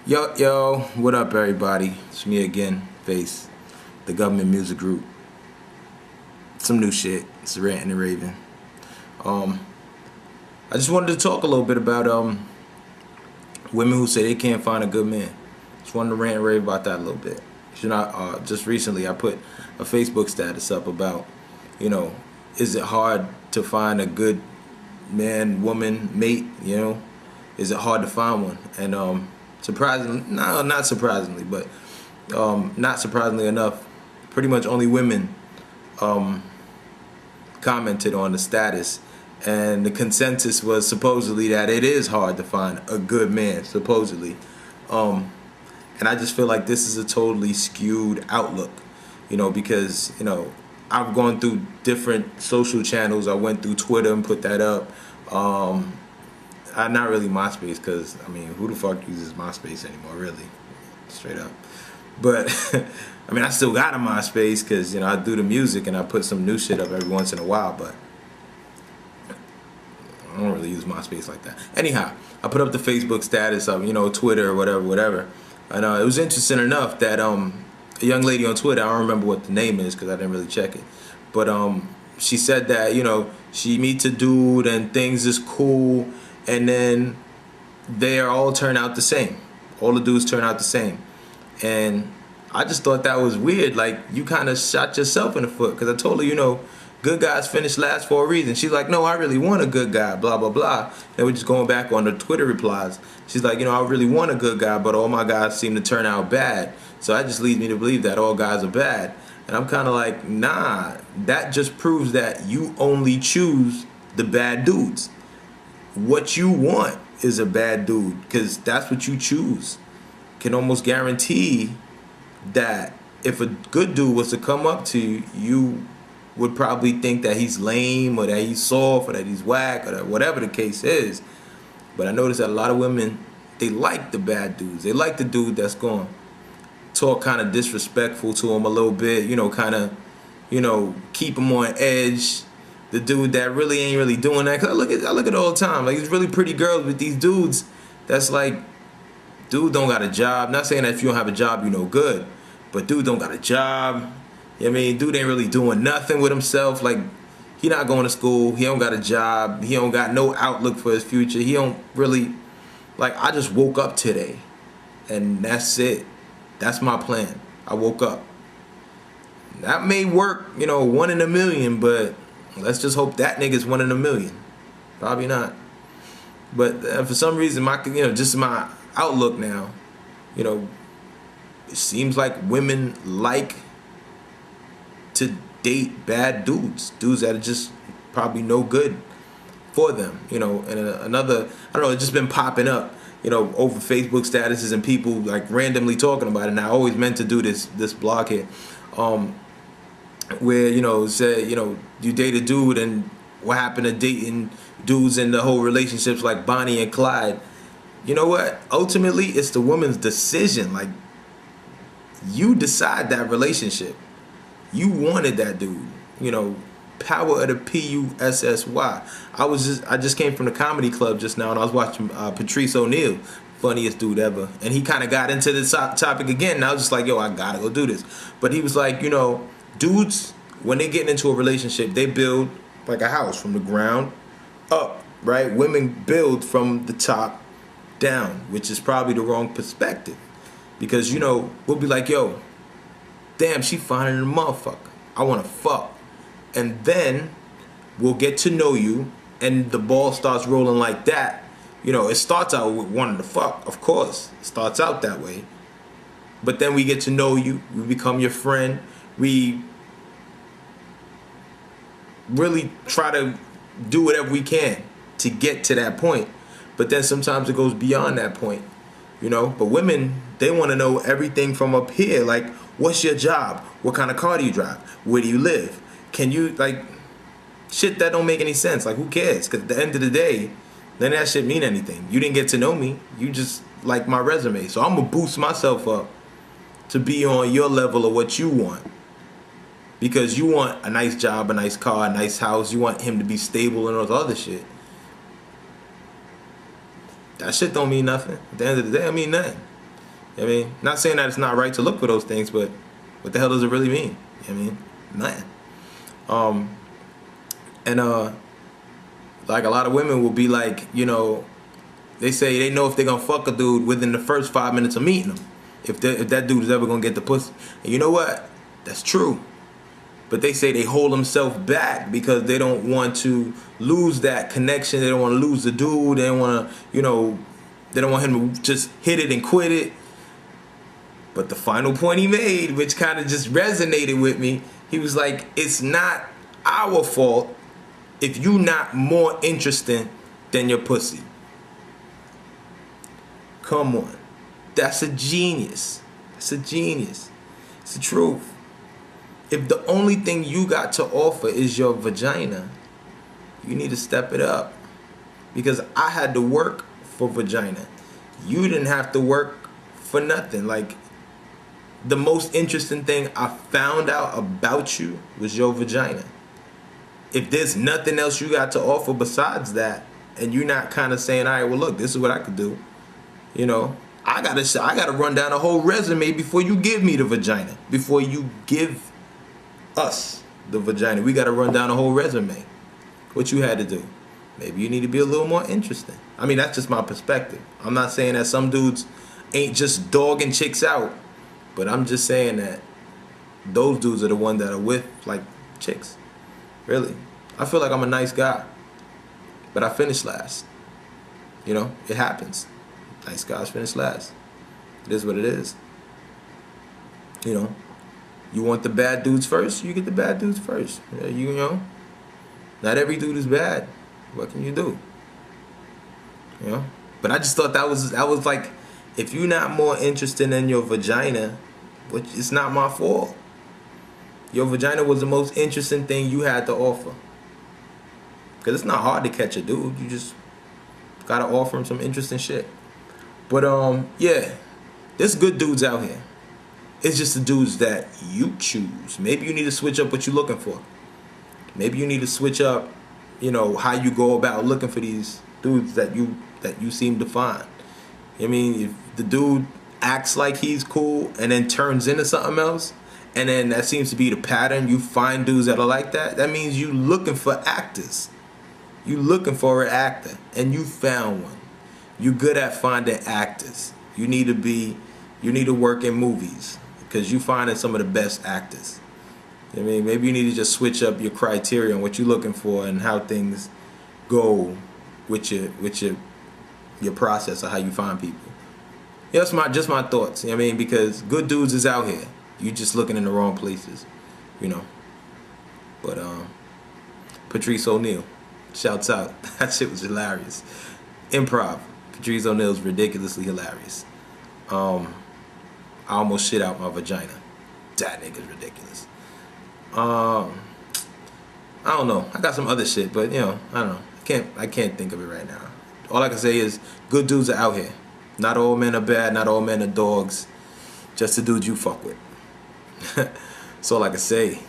Yo, what up, everybody? It's me again, Face, the government music group. Some new shit. It's Ranting and Raving. Um, I just wanted to talk a little bit about women who say they can't find a good man. Just wanted to rant and rave about that a little bit. Just recently I put a Facebook status up about, you know, is it hard to find a good man, woman, mate? Is it hard to find one? And surprisingly, no, not surprisingly, but not surprisingly enough, pretty much only women commented on the status, and the consensus was supposedly that it is hard to find a good man, supposedly. And I just feel like this is a totally skewed outlook, because I've gone through different social channels. I went through Twitter and put that up. Not really MySpace, because who the fuck uses MySpace anymore, really, straight up. But I still got a MySpace because I do the music and I put some new shit up every once in a while, but I don't really use MySpace like that. Anyhow, I put up the Facebook status of Twitter or whatever, and it was interesting enough that a young lady on Twitter, I don't remember what the name is because I didn't really check it, but she said that she meets a dude and things is cool, and then they all turn out the same. All the dudes turn out the same. And I just thought that was weird. Like, you kind of shot yourself in the foot, because I told her, good guys finish last for a reason. She's like, no, I really want a good guy, blah, blah, blah. And we're just going back on the Twitter replies. She's like, I really want a good guy, but all my guys seem to turn out bad. So that just leads me to believe that all guys are bad. And I'm kind of like, nah, that just proves that you only choose the bad dudes. What you want is a bad dude, because that's what you choose. Can almost guarantee that if a good dude was to come up to you, you would probably think that he's lame, or that he's soft, or that he's whack, or that whatever the case is. But I noticed that a lot of women, they like the bad dudes. They like the dude that's going to talk kind of disrespectful to him a little bit, kind of, keep him on edge. The dude that really ain't really doing that. Cause I look at it all the time. Like, these really pretty girls with these dudes that's like, dude don't got a job. Not saying that if you don't have a job, you no good. But dude don't got a job. Dude ain't really doing nothing with himself. Like, he not going to school. He don't got a job. He don't got no outlook for his future. He don't really, like, I just woke up today. And that's it. That's my plan. I woke up. That may work, 1 in a million, but let's just hope that nigga's 1 in a million. Probably not. But for some reason, just my outlook now, it seems like women like to date bad dudes that are just probably no good for them, and another, I don't know, it's just been popping up, over Facebook statuses and people like randomly talking about it. And I always meant to do this blog here, where say you date a dude, and what happened to dating dudes in the whole relationships like Bonnie and Clyde. You know what? Ultimately, it's the woman's decision. Like, you decide that relationship. You wanted that dude. Power of the P-U-S-S-Y. I just came from the comedy club just now, and I was watching Patrice O'Neal, funniest dude ever, and he kind of got into the topic again. And I was just like, yo, I gotta go do this. But he was like, dudes, when they get into a relationship, they build like a house from the ground up, right? Women build from the top down, which is probably the wrong perspective, because we'll be like, yo, damn, she finer than a motherfucker, I want to fuck. And then we'll get to know you, and the ball starts rolling like that. It starts out with wanting to fuck, of course, it starts out that way, but then we get to know you, we become your friend, we really try to do whatever we can to get to that point. But then sometimes it goes beyond that point, But women, they want to know everything from up here. Like, what's your job? What kind of car do you drive? Where do you live? Can you, like, shit that don't make any sense. Like, who cares? Because at the end of the day, none of that shit mean anything. You didn't get to know me. You just like my resume. So I'm going to boost myself up to be on your level of what you want. Because you want a nice job, a nice car, a nice house. You want him to be stable and all this other shit. That shit don't mean nothing. At the end of the day, I mean nothing. I mean, not saying that it's not right to look for those things, but what the hell does it really mean? I mean, nothing. And like a lot of women will be like, you know, they say they know if they're gonna fuck a dude within the first 5 minutes of meeting him, if that dude is ever gonna get the pussy. And you know what? That's true. But they say they hold themselves back because they don't want to lose that connection. They don't want to lose the dude. They don't want to, you know, they don't want him to just hit it and quit it. But the final point he made, which kind of just resonated with me, he was like, it's not our fault if you not more interesting than your pussy. Come on. That's a genius. That's a genius. It's the truth. If the only thing you got to offer is your vagina, you need to step it up. Because I had to work for vagina. You didn't have to work for nothing. Like, the most interesting thing I found out about you was your vagina. If there's nothing else you got to offer besides that, and you're not kind of saying, all right, well, look, this is what I could do. You know, I gotta run down a whole resume before you give me the vagina. Before you give us the vagina, we gotta run down a whole resume. What you had to do. Maybe you need to be a little more interesting. I mean, that's just my perspective. I'm not saying that some dudes ain't just dogging chicks out, but I'm just saying that those dudes are the ones that are with, like, chicks. Really. I feel like I'm a nice guy, but I finished last. You know, it happens. Nice guys finish last. It is what it is. You know, you want the bad dudes first, you get the bad dudes first. You know, not every dude is bad. What can you do? You know, but I just thought that was like, if you're not more interested in your vagina, which it's not my fault. Your vagina was the most interesting thing you had to offer. Because it's not hard to catch a dude. You just gotta offer him some interesting shit. But yeah, there's good dudes out here. It's just the dudes that you choose. Maybe you need to switch up what you're looking for. Maybe you need to switch up, you know, how you go about looking for these dudes that you seem to find. I mean, if the dude acts like he's cool and then turns into something else, and then that seems to be the pattern, you find dudes that are like that, that means you looking for actors. You looking for an actor, and you found one. You good at finding actors. You need to work in movies because you finding some of the best actors. I mean, maybe you need to just switch up your criteria on what you're looking for and how things go with your process of how you find people. Yeah, that's just my thoughts. You know what I mean, because good dudes is out here. You just looking in the wrong places, you know. But Patrice O'Neal, shouts out. That shit was hilarious. Improv. Patrice O'Neal's ridiculously hilarious. I almost shit out my vagina. That nigga's ridiculous. I don't know. I got some other shit, but you know, I don't know. I can't think of it right now. All I can say is good dudes are out here. Not all men are bad. Not all men are dogs. Just the dudes you fuck with. That's all I can say.